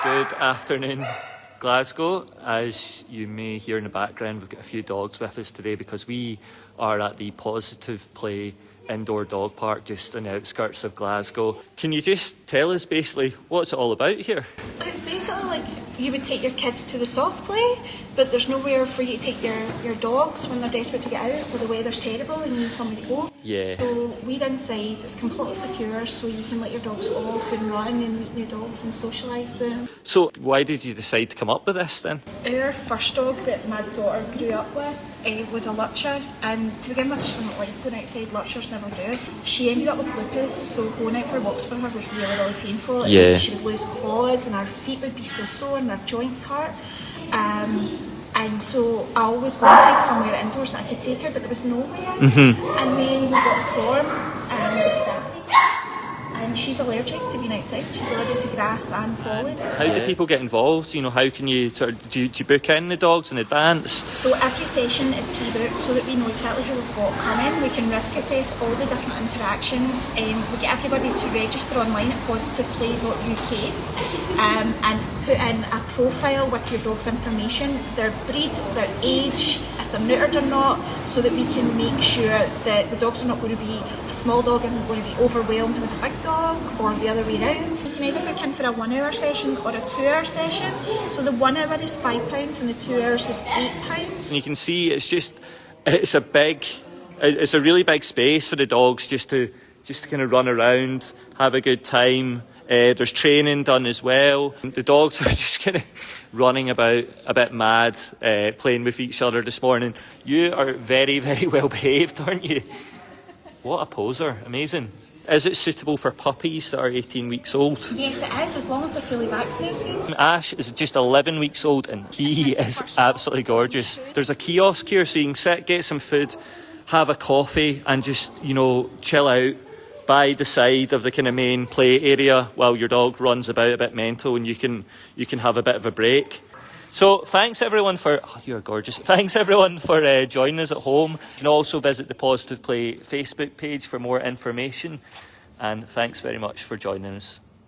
Good afternoon, Glasgow. As you may hear in the background, we've got a few dogs with us today because we are at the Pawsitive Play indoor dog park just on the outskirts of Glasgow. Can you just tell us basically what's it all about here? It's basically like you would take your kids to the soft play, but there's nowhere for you to take your dogs when they're desperate to get out or the weather's terrible and you need somewhere to go. Yeah. So we're inside, it's completely secure, so you can let your dogs off and run and meet new dogs and socialise them. So why did you decide to come up with this then? Our first dog that my daughter grew up with was a lurcher, and to begin with she didn't like going outside, lurchers never do. She ended up with lupus, so going out for walks for her was really, really painful. Yeah. She would lose claws and her feet would be so sore and her joints hurt. And so I always wanted somewhere indoors that I could take her, but there was nowhere. And then we got Storm and the Staffy, and she's allergic to being outside. She's allergic to grass and pollen. How do people get involved? You know, how can you do you book in the dogs in advance? So every session is pre-booked so that we know exactly who we've got coming. We can risk assess all the different interactions. We get everybody to register online at positivplay.uk and put in a profile with your dog's information, their breed, their age, if they're neutered or not, so that we can make sure that the dogs are not going to be, a small dog isn't going to be overwhelmed with a big dog or the other way around. You can either book in for a 1 hour session or a 2 hour session. So the 1 hour is £5 and the 2 hours is £8. And you can see it's a really big space for the dogs just to kind of run around, have a good time. There's training done as well. The dogs are just kind of running about a bit mad, playing with each other this morning. You are very, very well behaved, aren't you? What a poser, amazing. Is it suitable for puppies that are 18 weeks old? Yes, it is, as long as they're fully vaccinated. Ash is just 11 weeks old and he is absolutely gorgeous. There's a kiosk here so you can sit, get some food, have a coffee and just, chill out by the side of the kind of main play area while your dog runs about a bit mental and you can have a bit of a break. So thanks everyone for, you're gorgeous. Thanks everyone for joining us at home. You can also visit the Pawsitive Play Facebook page for more information. And thanks very much for joining us.